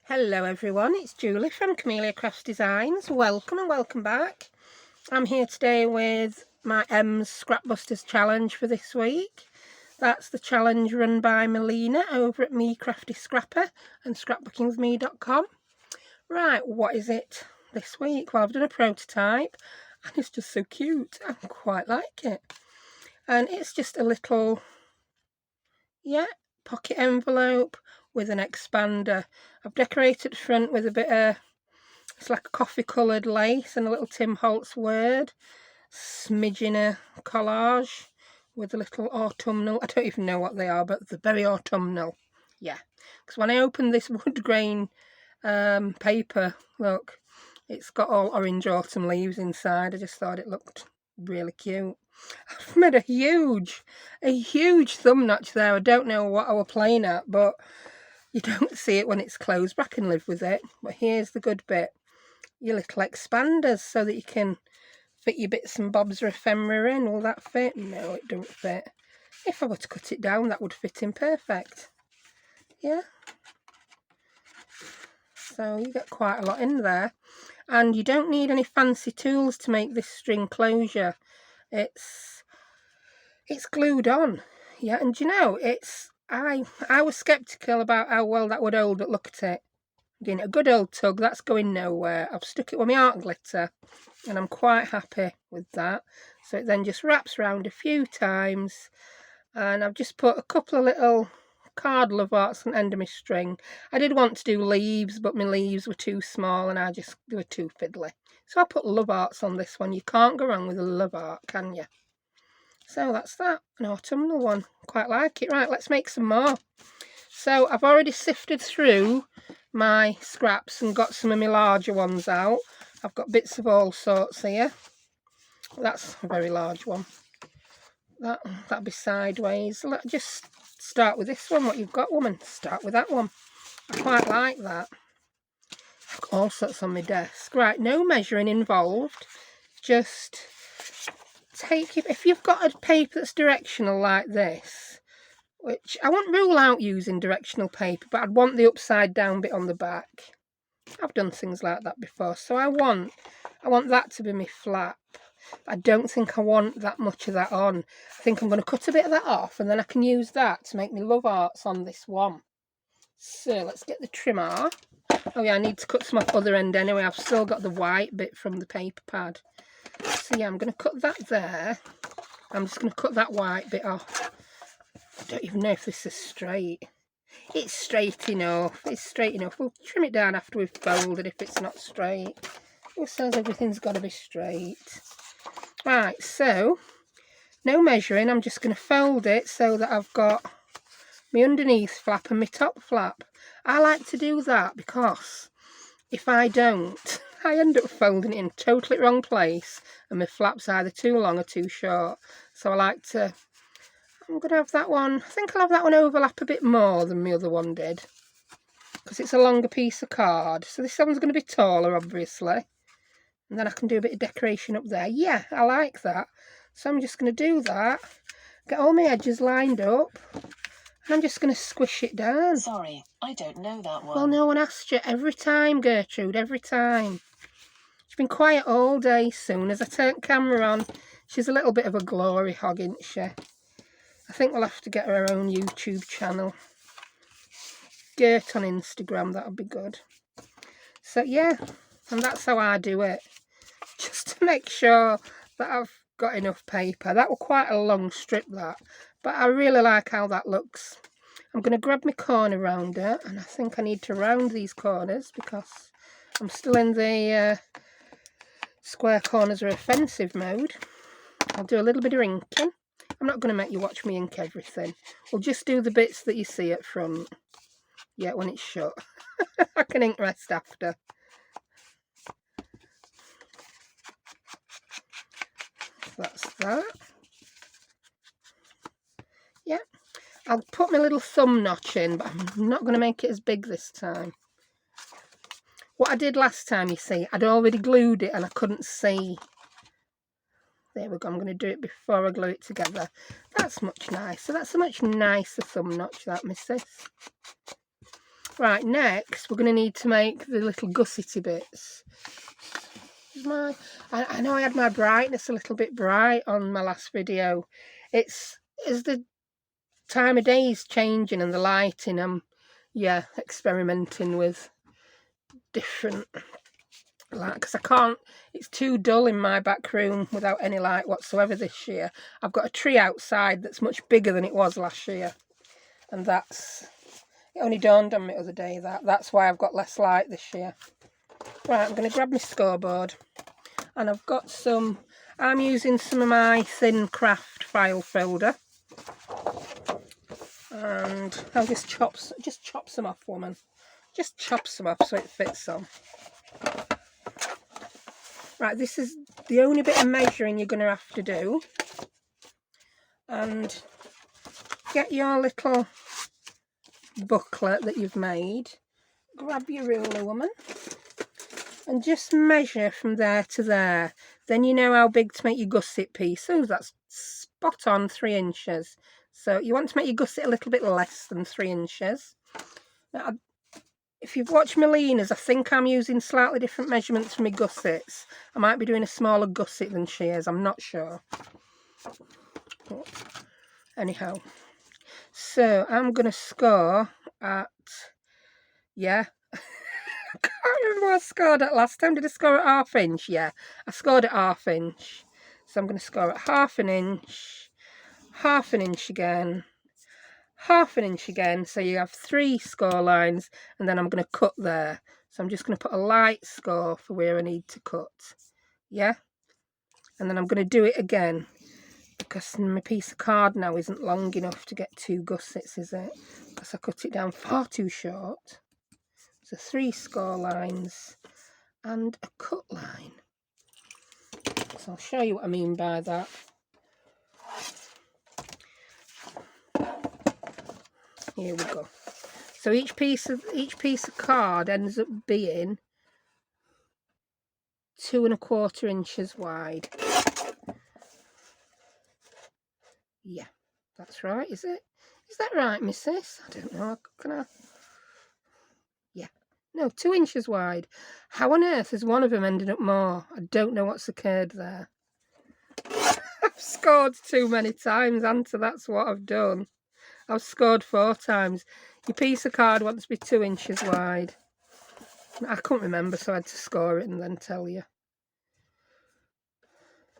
Hello everyone, it's Julie from Camelia Crafts Designs. Welcome and welcome back. I'm here today with my Scrapbusters challenge for this week. That's the challenge run by Melina over at Me Crafty Scrapper and scrapbookingwithme.com. Right, what is it this week? Well, I've done a prototype and it's just so cute. I quite like it. And it's just a little, pocket envelope with an expander. I've decorated the front with a bit of, it's like a coffee coloured lace and a little Tim Holtz word, smidging a collage with a little autumnal, I don't even know what they are, but they're very autumnal. Yeah, because when I opened this wood grain paper, look, it's got all orange autumn leaves inside. I just thought it looked really cute. I've made a huge thumb notch there. I don't know what I was playing at, but you don't see it when it's closed, but I can live with it. But here's the good bit. Your little expanders so that you can fit your bits and bobs or ephemera in. Will that fit? No, it don't fit. If I were to cut it down, that would fit in perfect. Yeah. So you get quite a lot in there. And you don't need any fancy tools to make this string closure. It's glued on. Yeah, and you know, I was skeptical about how well that would hold, but look at it. Again, a good old tug, that's going nowhere. I've stuck it with my art glitter and I'm quite happy with that. So it then just wraps around a few times, and I've just put a couple of little card love arts on the end of my string. I did want to do leaves, but my leaves were too small and they were too fiddly. So I put love arts on this one. You can't go wrong with a love art, can you? So that's that, an autumnal one. Quite like it. Right, let's make some more. So I've already sifted through my scraps and got some of my larger ones out. I've got bits of all sorts here. That's a very large one. That'll be sideways. Let's just start with this one. What you've got, woman? Start with that one. I quite like that. I've got all sorts on my desk. Right, no measuring involved. Just take it. If you've got a paper that's directional like this, which I won't rule out using directional paper, but I'd want the upside down bit on the back. I've done things like that before, so I want that to be my flap. I don't think I want that much of that on. I think I'm going to cut a bit of that off, and then I can use that to make me love arts on this one. So let's get the trimmer. Oh yeah, I need to cut some off other end anyway. I've still got the white bit from the paper pad. So yeah, I'm going to cut that there. I'm just going to cut that white bit off. I don't even know if this is straight. It's straight enough. It's straight enough. We'll trim it down after we've folded if it's not straight. Who says everything's got to be straight? Right, so no measuring. I'm just going to fold it so that I've got my underneath flap and my top flap. I like to do that because if I don't, I end up folding it in totally wrong place and my flap's either too long or too short. So I like to... I'm going to have that one, I think I'll have that one overlap a bit more than my other one did, because it's a longer piece of card. So this one's going to be taller, obviously. And then I can do a bit of decoration up there. Yeah, I like that. So I'm just going to do that, get all my edges lined up, and I'm just going to squish it down. Sorry, I don't know that one. Well, no one asked you. Every time, Gertrude, every time. She's been quiet all day. Soon as I turn camera on, she's a little bit of a glory hog, isn't she? I think we'll have to get her own YouTube channel. Gert on Instagram, that'll be good. So yeah, and that's how I do it. Just to make sure that I've got enough paper. That was quite a long strip, that. But I really like how that looks. I'm going to grab my corner rounder, and I think I need to round these corners because I'm still in the square corners are offensive mode. I'll do a little bit of inking. I'm not going to make you watch me ink everything. We'll just do the bits that you see at front. Yeah, when it's shut. I can ink rest after. That's that. Yeah. I'll put my little thumb notch in, but I'm not going to make it as big this time. What I did last time, you see, I'd already glued it and I couldn't see. There we go. I'm going to do it before I glue it together. That's much nicer. That's a much nicer thumb notch, that, missus. Right, next we're going to need to make the little gussety bits. I know I had my brightness a little bit bright on my last video. It's as the time of day is changing and the lighting, I'm experimenting with different light, because I can't, it's too dull in my back room without any light whatsoever this year. I've got a tree outside that's much bigger than it was last year, and it only dawned on me the other day that's why I've got less light this year. Right, I'm going to grab my scoreboard, and I'm using some of my thin craft file folder, and I'll just chop some off, woman. Just chop some off so it fits on. Right, this is the only bit of measuring you're going to have to do. And get your little booklet that you've made. Grab your ruler, woman. And just measure from there to there. Then you know how big to make your gusset piece. So that's spot on 3 inches. So you want to make your gusset a little bit less than 3 inches. Now, if you've watched Melina's, I think I'm using slightly different measurements for my gussets. I might be doing a smaller gusset than she is, I'm not sure. But anyhow, so I'm going to score at, I can't remember what I scored at last time. Did I score at 1/2 inch? Yeah, I scored at 1/2 inch. So I'm going to score at 1/2 inch, 1/2 inch again, 1/2 inch again. So you have 3 score lines, and then I'm going to cut there. So I'm just going to put a light score for where I need to cut. Yeah, and then I'm going to do it again, because my piece of card now isn't long enough to get 2 gussets, is it? Because I cut it down far too short. So 3 score lines and a cut line. So I'll show you what I mean by that. Here we go. So each piece of card ends up being 2 1/4 inches wide. Yeah, that's right, is it? Is that right, missus? I don't know. Can I? Yeah. No, 2 inches wide. How on earth has one of them ended up more? I don't know what's occurred there. I've scored too many times, Anta. That's what I've done. I've scored 4 times. Your piece of card wants to be 2 inches wide. I couldn't remember, so I had to score it and then tell you.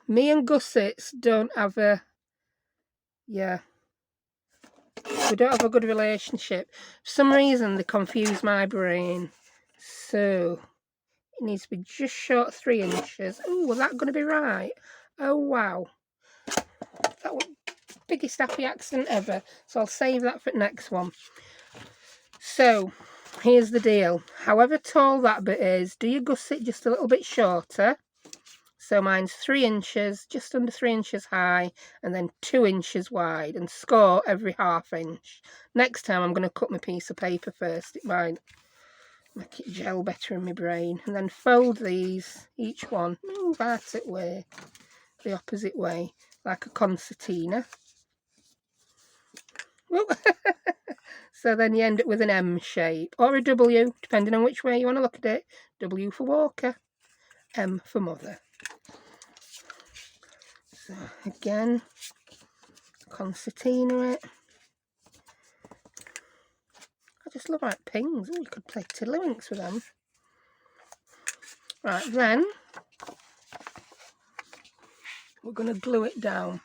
Me and gussets don't have a... Yeah. We don't have a good relationship. For some reason, they confuse my brain. So, it needs to be just short 3 inches. Oh, was that going to be right? Oh, wow. That was the biggest happy accident ever. So, I'll save that for the next one. So, here's the deal. However tall that bit is, do your gusset just a little bit shorter. So mine's 3 inches, just under 3 inches high, and then 2 inches wide, and score every 1/2 inch. Next time I'm going to cut my piece of paper first. It might make it gel better in my brain. And then fold these, each one, move out it way, the opposite way, like a concertina. So then you end up with an M shape, or a W, depending on which way you want to look at it. W for Walker, M for Mother. So again, concertina it. I just love like pings. Oh, you could play tiddlywinks with them. Right, then we're going to glue it down.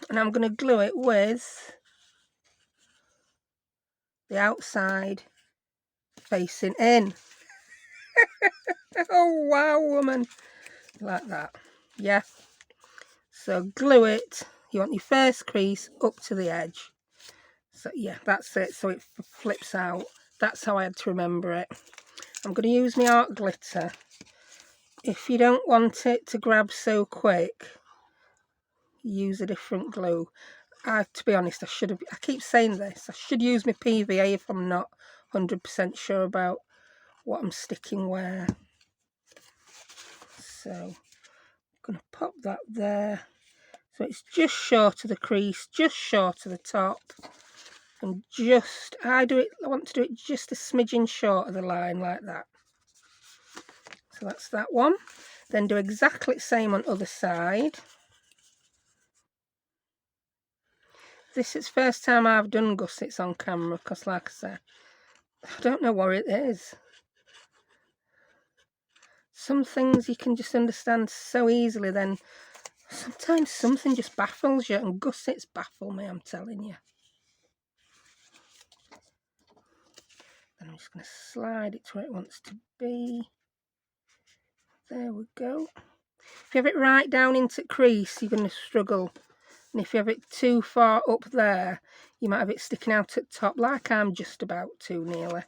And I'm going to glue it with the outside facing in. Oh, wow, woman. Like that. Yeah. So glue it. You want your first crease up to the edge. So, yeah, that's it. So it flips out. That's how I had to remember it. I'm going to use my art glitter. If you don't want it to grab so quick, use a different glue. To be honest, I keep saying this, I should use my PVA if I'm not 100% sure about what I'm sticking where. So I'm going to pop that there. So it's just short of the crease, just short of the top. And just, I want to do it just a smidgen short of the line like that. So that's that one. Then do exactly the same on other side. This is first time I've done gussets on camera, because like I said, I don't know what it is. Some things you can just understand so easily, then sometimes something just baffles you, and gussets baffle me, I'm telling you. Then I'm just going to slide it to where it wants to be. There we go. If you have it right down into crease, you're going to struggle. And if you have it too far up there, you might have it sticking out at the top, like I'm just about to nearly.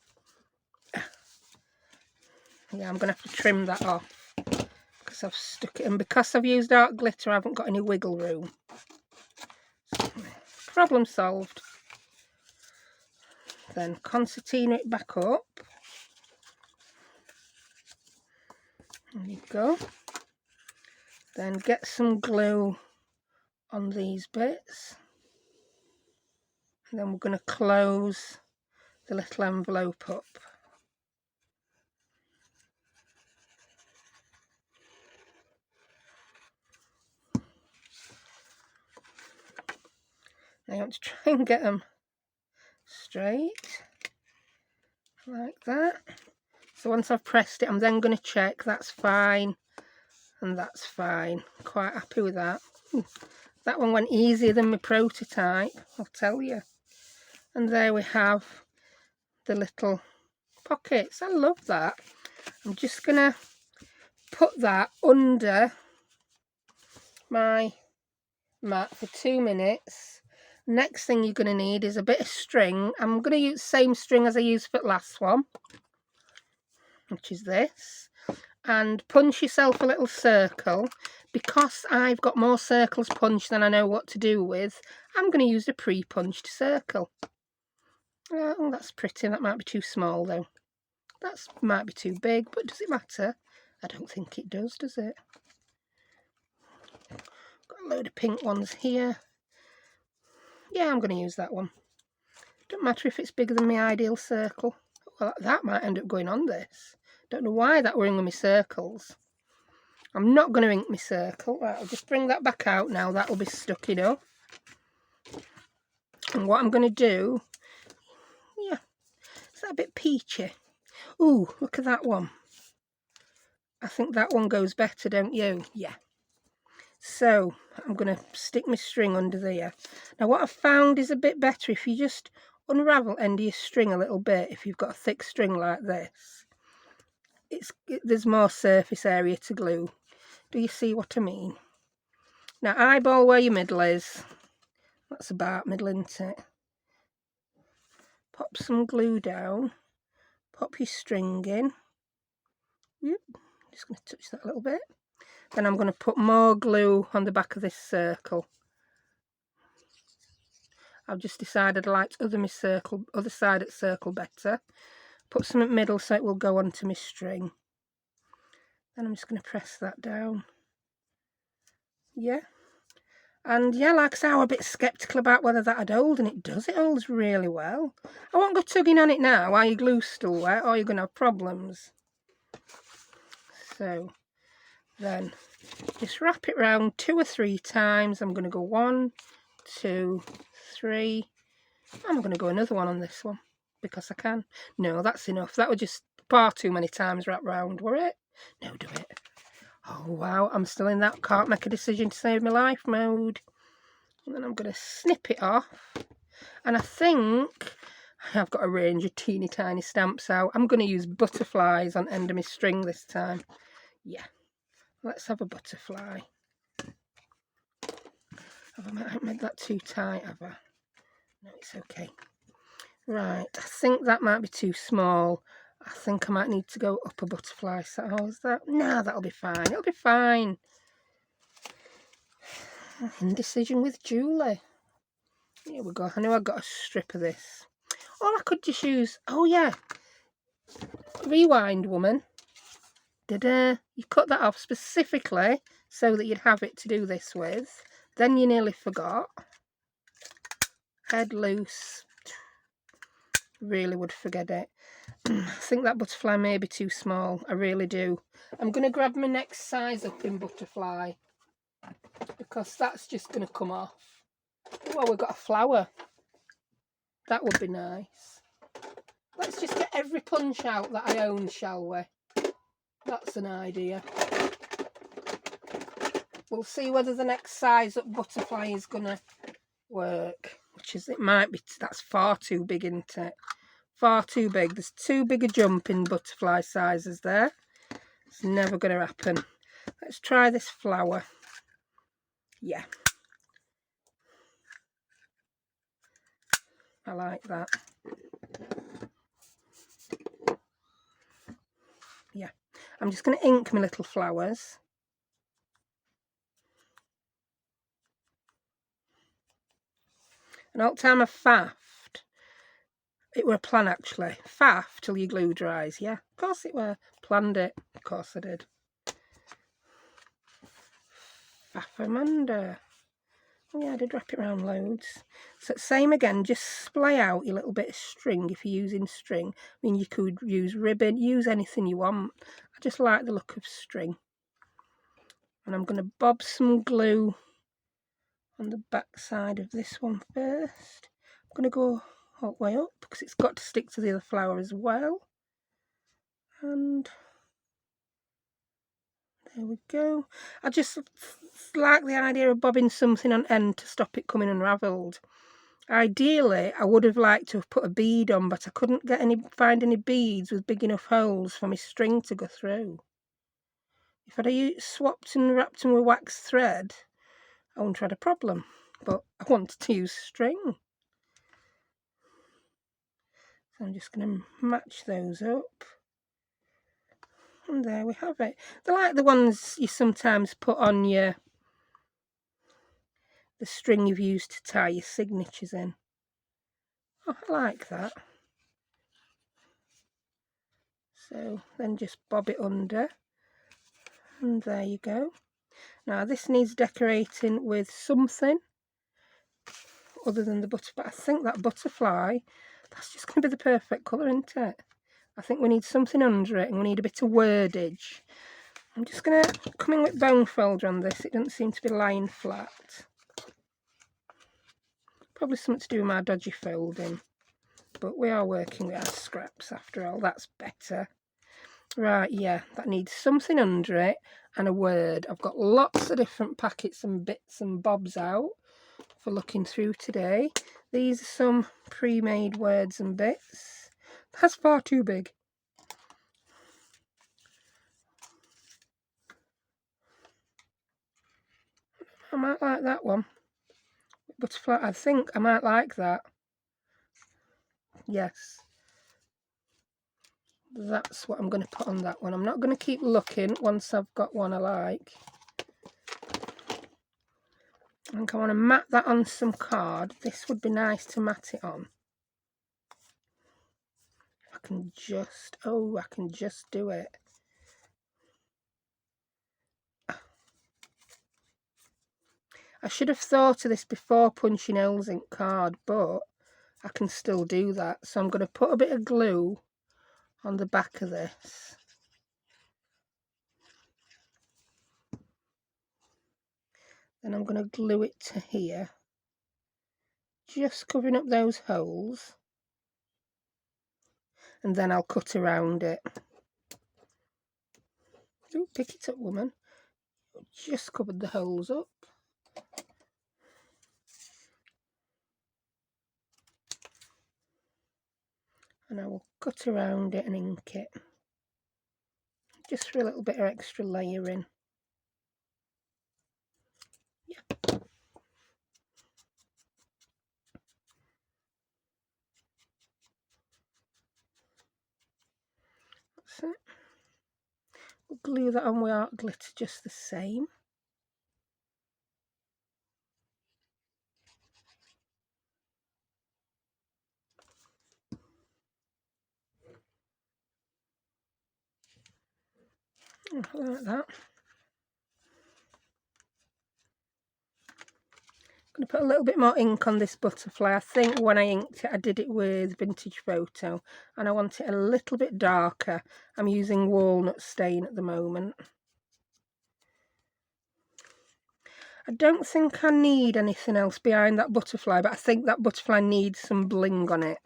Yeah, I'm going to have to trim that off because I've stuck it, and because I've used art glitter, I haven't got any wiggle room. Problem solved. Then concertina it back up. There you go. Then get some glue on these bits. And then we're going to close the little envelope up. Now you want to try and get them straight, like that. So once I've pressed it, I'm then going to check that's fine and that's fine. Quite happy with that. That one went easier than my prototype, I'll tell you. And there we have the little pockets. I love that. I'm just going to put that under my mat for 2 minutes. Next thing you're going to need is a bit of string. I'm going to use the same string as I used for the last one, which is this. And punch yourself a little circle. Because I've got more circles punched than I know what to do with, I'm going to use a pre-punched circle. Oh, that's pretty. That might be too small though. That might be too big, but does it matter? I don't think it does it? Got a load of pink ones here. Yeah, I'm going to use that one. Don't matter if it's bigger than my ideal circle. Well, that might end up going on this. Don't know why that were in with my circles. I'm not going to ink my circle. Right, I'll just bring that back out now. That'll be stuck enough. And what I'm going to do, yeah, is that a bit peachy? Ooh, look at that one. I think that one goes better, don't you? Yeah. So I'm going to stick my string under there. Now what I've found is a bit better if you just unravel end of your string a little bit. If you've got a thick string like this, there's more surface area to glue. Do you see what I mean? Now eyeball where your middle is. That's about middle, isn't it? Pop some glue down. Pop your string in. Yep. Just going to touch that a little bit. Then I'm going to put more glue on the back of this circle. I've just decided I liked other side of the circle better. Put some in the middle so it will go onto my string. Then I'm just going to press that down. Yeah. And yeah, like I say, I was a bit sceptical about whether that would hold, and it does. It holds really well. I won't go tugging on it now while your glue's still wet, or you're going to have problems. So then just wrap it round 2 or 3 times. I'm going to go 1, 2, 3. I'm going to go another one on this one because I can. No, that's enough. That was just far too many times wrap round, were it? No, do it. Oh wow, I'm still in that can't make a decision to save my life mode. And then I'm going to snip it off. And I think I've got a range of teeny tiny stamps out. I'm going to use butterflies on end of my string this time. Yeah, let's have a butterfly. Have I made that too tight, have I? No, it's okay. Right, I think that might be too small. I think I might need to go up a butterfly. So how's that? No, that'll be fine. It'll be fine. Indecision with Julie. Here we go. I know I've got a strip of this. Or I could just use, oh yeah, rewind woman. Da-da. You cut that off specifically so that you'd have it to do this with. Then you nearly forgot. Head loose. really would forget it. I think that butterfly may be too small. I really do. I'm going to grab my next size up in butterfly, because that's just going to come off. Well, we've got a flower. That would be nice. Let's just get every punch out that I own, shall we? That's an idea. We'll see whether the next size up butterfly is going to work. Which is, it might be, that's far too big, isn't it? Far too big. There's too big a jump in butterfly sizes there. It's never going to happen. Let's try this flower. Yeah. I like that. Yeah. I'm just going to ink my little flowers. And all the time I faffed. It were a plan, actually. Faff till your glue dries. Yeah, of course it were. Planned it. Of course I did. Faffamanda. Oh yeah, I did wrap it around loads. So same again, just splay out your little bit of string if you're using string. I mean, you could use ribbon, use anything you want. I just like the look of string. And I'm going to bob some glue on the back side of this one first. I'm going to go all the way up because it's got to stick to the other flower as well. And there we go. I just like the idea of bobbing something on end to stop it coming unravelled. Ideally, I would have liked to have put a bead on, but I couldn't find any beads with big enough holes for my string to go through. If I'd have swapped and wrapped them with wax thread, I wouldn't have had a problem. But I wanted to use string. So I'm just going to match those up. And there we have it. They're like the ones you sometimes put on the string you've used to tie your signatures in. Oh, I like that. So then just bob it under. And there you go. Now this needs decorating with something other than the butterfly. I think that butterfly, that's just going to be the perfect colour, isn't it? I think we need something under it and we need a bit of wordage. I'm just going to come in with bone folder on this. It doesn't seem to be lying flat. Probably something to do with my dodgy folding. But we are working with our scraps after all. That's better. Right, yeah, that needs something under it and a word. I've got lots of different packets and bits and bobs out for looking through today. These are some pre-made words and bits. That's far too big. I might like that one. Butterfly, I think I might like that. Yes. That's what I'm going to put on that one. I'm not going to keep looking once I've got one I like. I think I want to mat that on some card. This would be nice to mat it on. I can just do it. I should have thought of this before punching holes in card, but I can still do that. So I'm going to put a bit of glue on the back of this. Then I'm going to glue it to here, just covering up those holes. And then I'll cut around it. Ooh, pick it up, woman. Just covered the holes up. And I will cut around it and ink it. Just for a little bit of extra layering. Yeah. That's it. We'll glue that on with art glitter just the same. Like that. going to put a little bit more ink on this butterfly. I think when I inked it, I did it with Vintage Photo, and I want it a little bit darker. I'm using walnut stain at the moment. I don't think I need anything else behind that butterfly, but I think that butterfly needs some bling on it.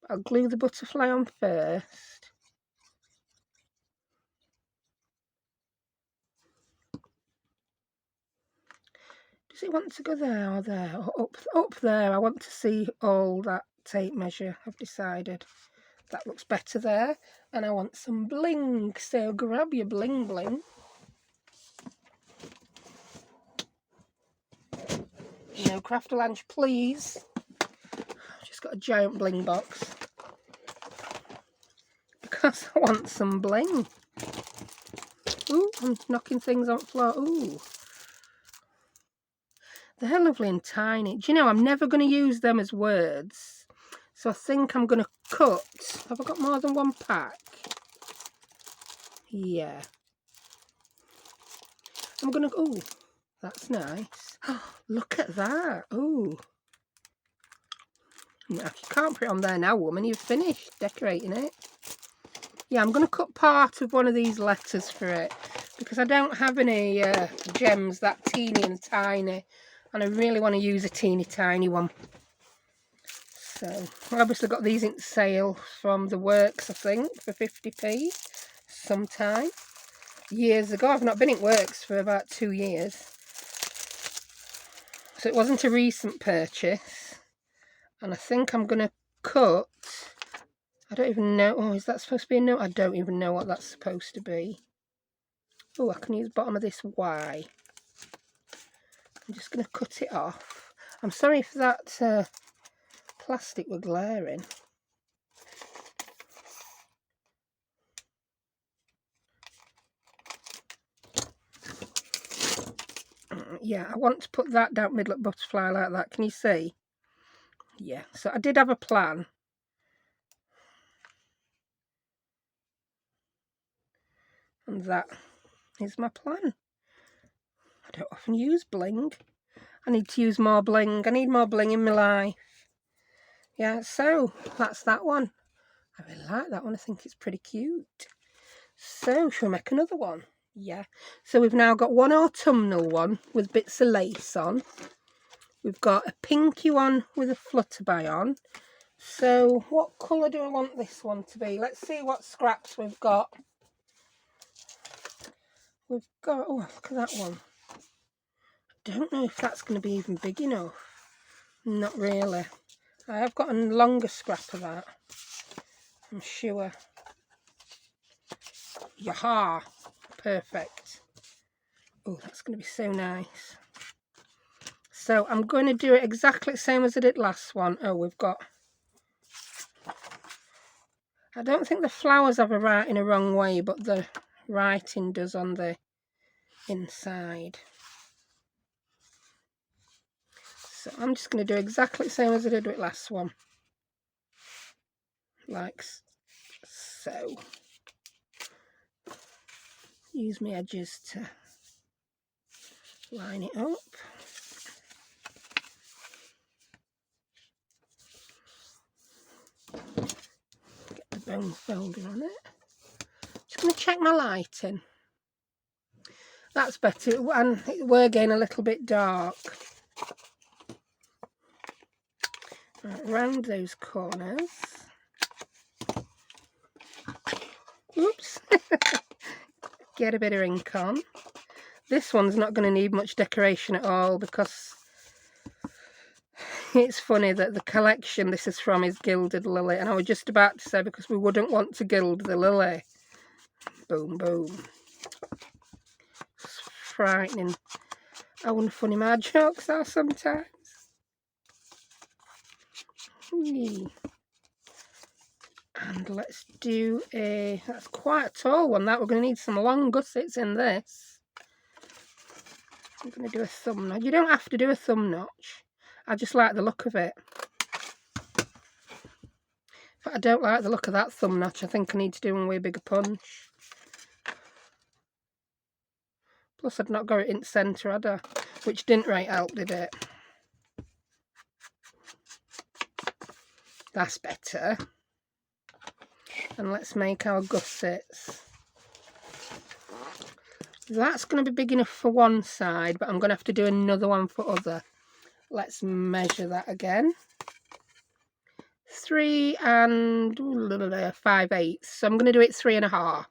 I'll glue the butterfly on first. Does it want to go there or there or up there? I want to see all that tape measure. I've decided that looks better there, and I want some bling, so grab your bling bling. No Craftalange, please. I've just got a giant bling box because I want some bling. Ooh, I'm knocking things on the floor. Ooh, they're lovely and tiny. Do you know, I'm never going to use them as words, so I think I'm going to cut. Have I got more than one pack? Yeah. I'm going to... Ooh, that's nice. Oh, look at that. Ooh. You can't put it on there now, woman. You've finished decorating it. Yeah, I'm going to cut part of one of these letters for it, because I don't have any gems that teeny and tiny, and I really want to use a teeny tiny one. So I obviously got these in sale from the Works, I think, for 50p sometime years ago. I've not been in Works for about 2 years, so it wasn't a recent purchase. And I think I'm going to cut, I don't even know, oh, is that supposed to be a note? I don't even know what that's supposed to be. Oh, I can use bottom of this Y. I'm just going to cut it off. I'm sorry if that plastic were glaring. Yeah, I want to put that down middle of butterfly like that. Can you see? Yeah, so I did have a plan. And that is my plan. I don't often use bling. I need to use more bling. I need more bling in my life. Yeah, so that's that one. I really like that one. I think it's pretty cute. So, shall we make another one? Yeah. So we've now got one autumnal one with bits of lace on. We've got a pinky one with a flutterby on. So what colour do I want this one to be? Let's see what scraps we've got. We've got, oh, look at that one. I don't know if that's going to be even big enough. Not really. I have got a longer scrap of that, I'm sure. Yaha! Perfect. Oh, that's going to be so nice. So I'm going to do it exactly the same as I did last one. Oh, we've got... I don't think the flowers have a writing a wrong way, but the writing does on the inside. So I'm just going to do exactly the same as I did with last one. Like so. Use my edges to line it up. Get the bone folder on it. Just going to check my lighting. That's better, and we're getting a little bit dark. Right, round those corners. Oops. Get a bit of ink on. This one's not going to need much decoration at all, because it's funny that the collection this is from is Gilded Lily, and I was just about to say, because we wouldn't want to gild the lily. Boom, boom. It's frightening how unfunny my jokes are sometimes. And let's do a, that's quite a tall one, that. We're going to need some long gussets in this. I'm going to do a thumb notch. You don't have to do a thumb notch. I just like the look of it. But I don't like the look of that thumb notch. I think I need to do one with a bigger punch. Plus I'd not got it in the centre, had I? Which didn't right help, did it? That's better. And let's make our gussets. That's going to be big enough for one side, but I'm going to have to do another one for other. Let's measure that again. 3 and 5/8. So I'm going to do it 3.5.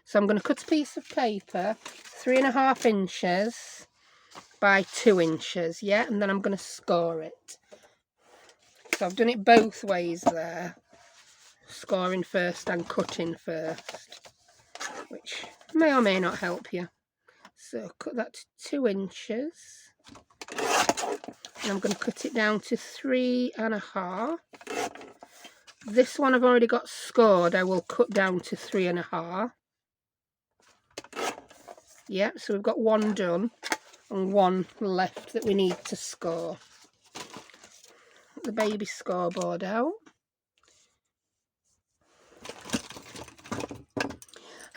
So I'm going to cut a piece of paper 3.5 inches by 2 inches, yeah, and then I'm going to score it. So I've done it both ways there, scoring first and cutting first, which may or may not help you. So cut that to 2 inches, and I'm going to cut it down to 3.5. This one I've already got scored. I will cut down to 3.5. Yeah, so we've got one done and one left that we need to score. Get the baby scoreboard out.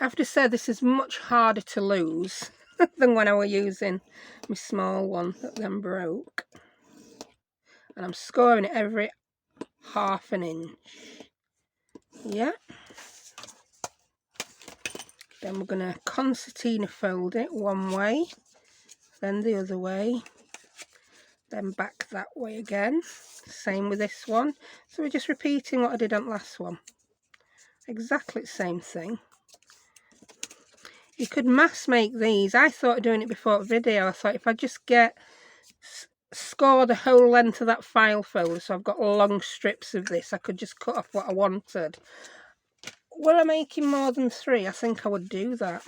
I have to say this is much harder to lose than when I was using my small one that then broke. And I'm scoring it every 1/2 inch. Yeah. Then we're going to concertina fold it one way, then the other way, then back that way again. Same with this one. So we're just repeating what I did on the last one. Exactly the same thing. You could mass make these. I thought of doing it before the video. I thought if I just score the whole length of that file folder, so I've got long strips of this, I could just cut off what I wanted. Were I making more than 3, I think I would do that.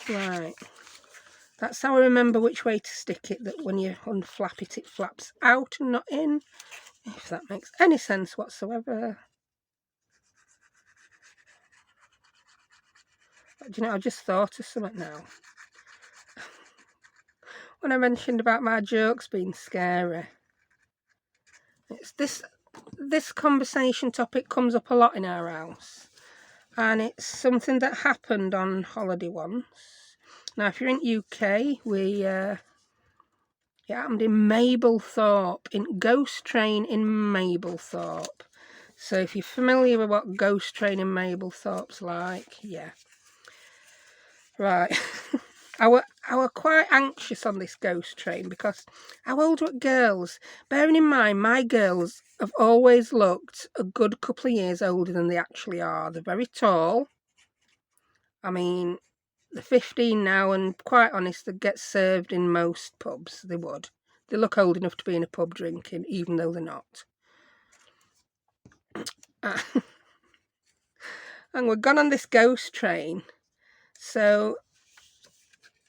Right. That's how I remember which way to stick it, that when you unflap it, it flaps out and not in. If that makes any sense whatsoever. Do you know, I just thought of something now. When I mentioned about my jokes being scary. It's this conversation topic comes up a lot in our house. And it's something that happened on holiday once. Now, if you're in UK, it happened in Mablethorpe, in Ghost Train in Mablethorpe. So if you're familiar with what Ghost Train in Mablethorpe's like, yeah. Right. I were quite anxious on this ghost train because how old were girls? Bearing in mind, my girls have always looked a good couple of years older than they actually are. They're very tall. I mean, they're 15 now, and quite honest, they'd get served in most pubs. They would. They look old enough to be in a pub drinking, even though they're not. And we've gone on this ghost train. So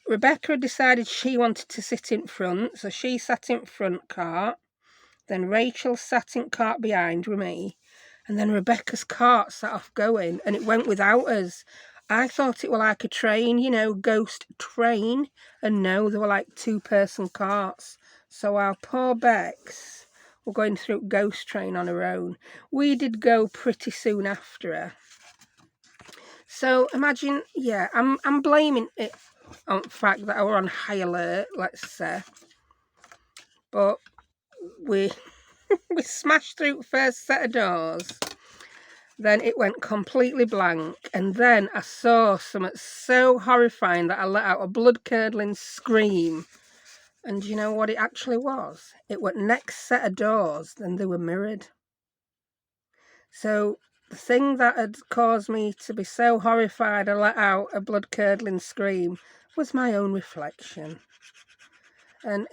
Rebecca had decided she wanted to sit in front, so she sat in front cart. Then Rachel sat in cart behind with me. And then Rebecca's cart sat off going, and it went without us. I thought it were like a train, you know, ghost train. And no, they were like 2-person carts. So our poor Bex were going through ghost train on her own. We did go pretty soon after her. So imagine, yeah, I'm blaming it on the fact that I were on high alert, let's say. But we smashed through the first set of doors. Then it went completely blank, and then I saw something so horrifying that I let out a blood-curdling scream. And do you know what it actually was? It was next set of doors, and they were mirrored. So the thing that had caused me to be so horrified I let out a blood-curdling scream was my own reflection. And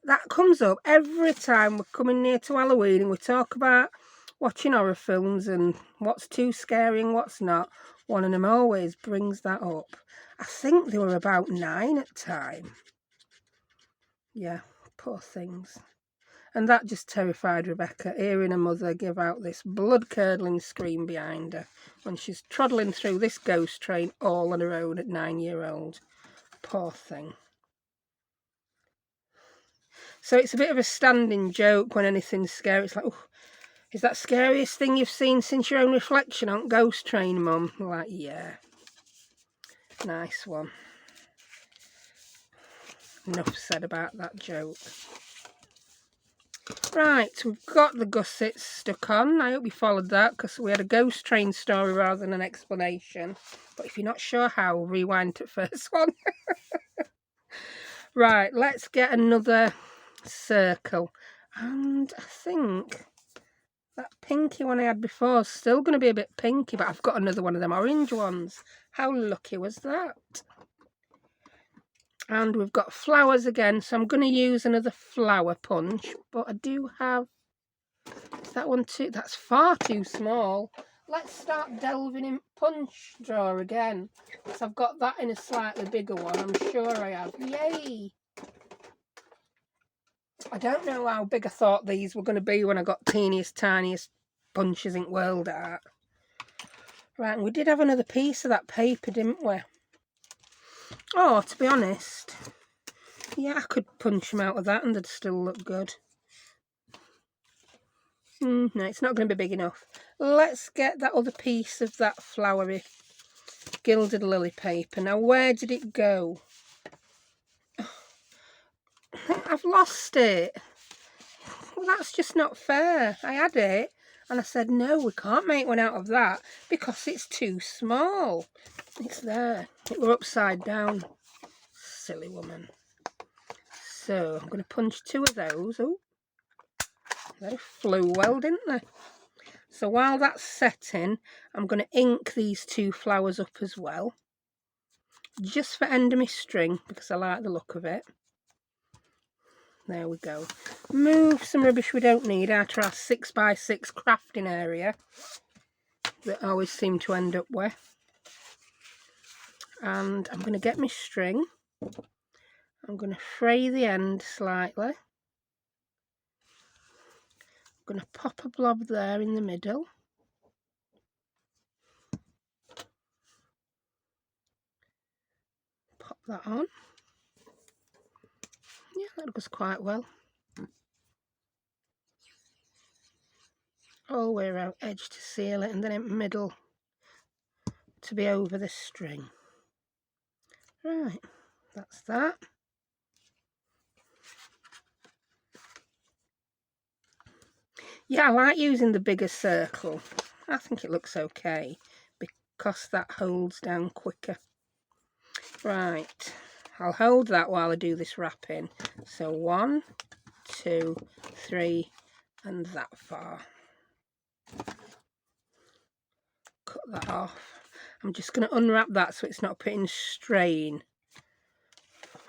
that comes up every time we're coming near to Halloween and we talk about watching horror films and what's too scary and what's not. One of them always brings that up. I think they were about 9 at the time. Yeah, poor things. And that just terrified Rebecca, hearing her mother give out this blood-curdling scream behind her when she's trundling through this ghost train all on her own at 9-year-old. Poor thing. So it's a bit of a standing joke when anything's scary. It's like, oh, is that scariest thing you've seen since your own reflection on Ghost Train, Mum? I'm like, yeah. Nice one. Enough said about that joke. Right, we've got the gussets stuck on. I hope you followed that, because we had a ghost train story rather than an explanation. But if you're not sure how, rewind to the first one. Right, let's get another circle. And I think that pinky one I had before is still going to be a bit pinky, but I've got another one of them orange ones. How lucky was that? And we've got flowers again, so I'm going to use another flower punch, but I do have that one too. That's far too small. Let's start delving in punch drawer again, because I've got that in a slightly bigger one. I'm sure I have. Yay! I don't know how big I thought these were going to be when I got teeniest, tiniest punches in World Art. Right, and we did have another piece of that paper, didn't we? Oh, to be honest, yeah, I could punch them out of that and they'd still look good. No, it's not going to be big enough. Let's get that other piece of that flowery gilded lily paper. Now, where did it go? I've lost it. Well, that's just not fair. I had it and I said, no, we can't make one out of that because it's too small. It's there. It were upside down. Silly woman. So I'm going to punch two of those. Oh, they flew well, didn't they? So while that's setting, I'm going to ink these two flowers up as well. Just for end of my string, because I like the look of it. There we go. Move some rubbish we don't need out of our 6x6 crafting area that I always seem to end up with. And I'm going to get my string. I'm going to fray the end slightly. I'm going to pop a blob there in the middle. Pop that on. Yeah, that goes quite well. All the way around edge to seal it, and then in middle to be over the string. Right, that's that. Yeah, I like using the bigger circle. I think it looks okay because that holds down quicker. Right, I'll hold that while I do this wrapping. So 1, 2, 3, and that far. Cut that off. I'm just going to unwrap that so it's not putting strain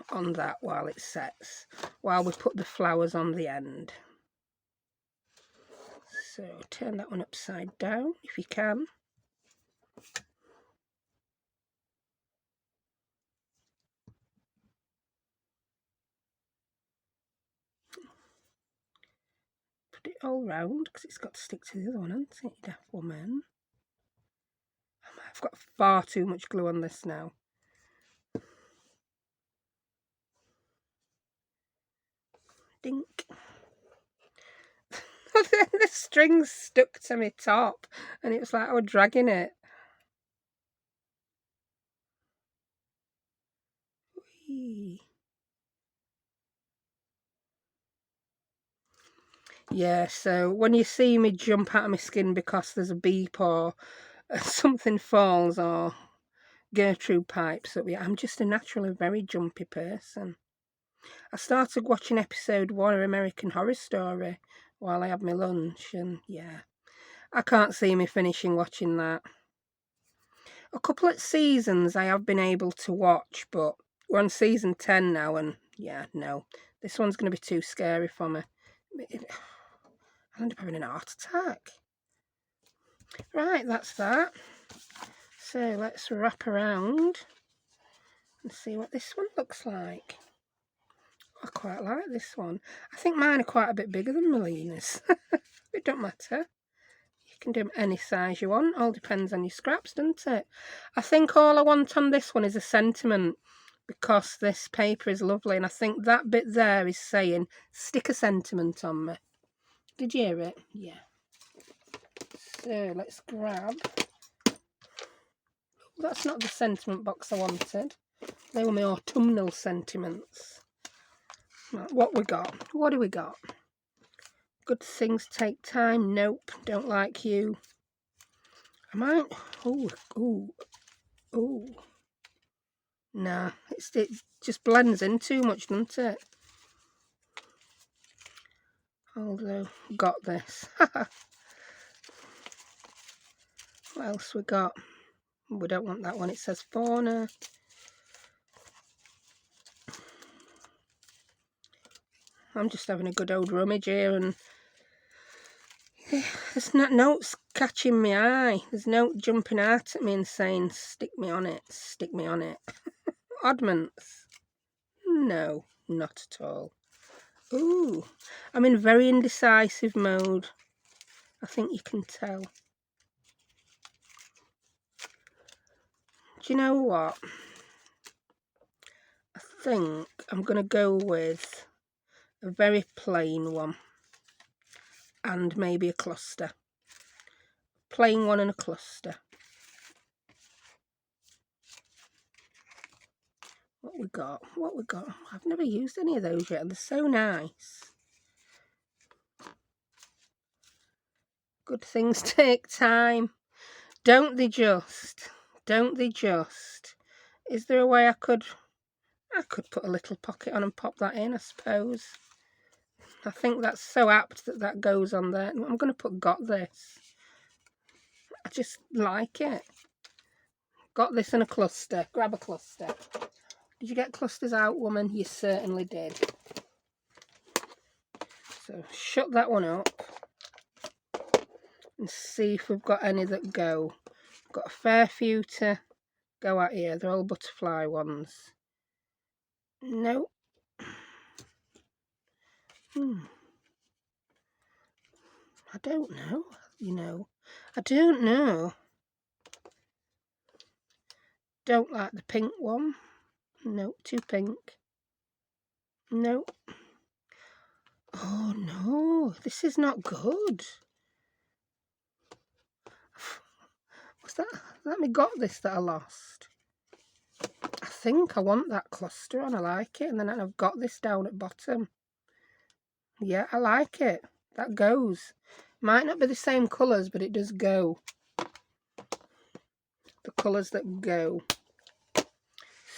on that while it sets, while we put the flowers on the end. So turn that one upside down if you can. Put it all round because it's got to stick to the other one, hasn't it, you daft woman? I've got far too much glue on this now. Dink. The string stuck to my top and it was like I was dragging it. Whee. Yeah, so when you see me jump out of my skin because there's a beep or something falls or Gertrude pipes up, yeah, I'm just a naturally very jumpy person. I started watching episode 1 of American Horror Story while I had my lunch, and yeah, I can't see me finishing watching that. A couple of seasons I have been able to watch, but we're on season 10 now, and yeah, no, this one's going to be too scary for me. I end up having an heart attack. Right, that's that. So let's wrap around and see what this one looks like. I quite like this one. I think mine are quite a bit bigger than Melina's. It don't matter. You can do them any size you want. All depends on your scraps, doesn't it? I think all I want on this one is a sentiment, because this paper is lovely, and I think that bit there is saying, stick a sentiment on me. Did you hear it? Yeah. So let's grab. That's not the sentiment box I wanted. They were my autumnal sentiments. Right, what we got? What do we got? Good things take time. Nope, don't like you. I might... Oh. Nah, it just blends in too much, doesn't it? Although, got this. What else we got? We don't want that one. It says fauna. I'm just having a good old rummage here, and there's not notes catching my eye. There's no jumping out at me and saying, stick me on it, stick me on it. Oddments? No, not at all. Ooh, I'm in very indecisive mode. I think you can tell. Do you know what? I think I'm going to go with a very plain one and maybe a cluster. Plain one and a cluster. What we got? What we got? I've never used any of those yet. They're so nice. Good things take time. Don't they just? Don't they just? Is there a way I could put a little pocket on and pop that in, I suppose. I think that's so apt that that goes on there. I'm going to put got this. I just like it. Got this in a cluster. Grab a cluster. Did you get clusters out, woman? You certainly did. So shut that one up and see if we've got any that go. We've got a fair few to go at here. They're all butterfly ones. Nope. I don't know. You know, I don't know. Don't like the pink one. Nope, too pink. Nope. Oh no, this is not good. What's that? Let me got this that I lost. I think I want that cluster on. I like it. And then I've got this down at bottom. Yeah, I like it. That goes. Might not be the same colours, but it does go. The colours that go.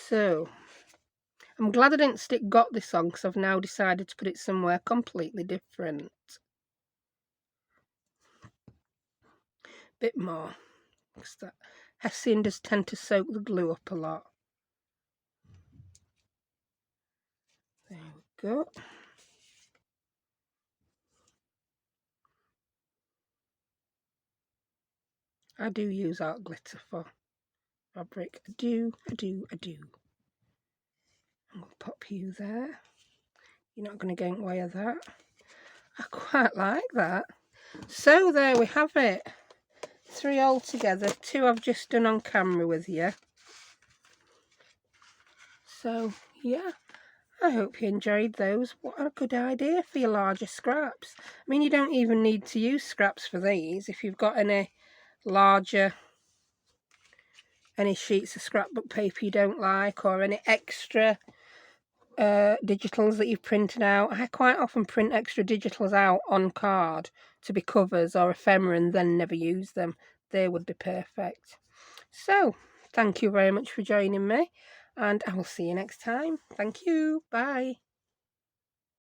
So, I'm glad I didn't stick got this on because I've now decided to put it somewhere completely different. Bit more. Because that Hessian does tend to soak the glue up a lot. There we go. I do use art glitter for fabric. I do. I'm going to pop you there. You're not going to get in the way of that. I quite like that. So there we have it. 3 altogether. 2 I've just done on camera with you. So yeah, I hope you enjoyed those. What a good idea for your larger scraps. I mean, you don't even need to use scraps for these. If you've got any larger, any sheets of scrapbook paper you don't like, or any extra digitals that you've printed out. I quite often print extra digitals out on card to be covers or ephemera and then never use them. They would be perfect. So thank you very much for joining me, and I will see you next time. Thank you. Bye.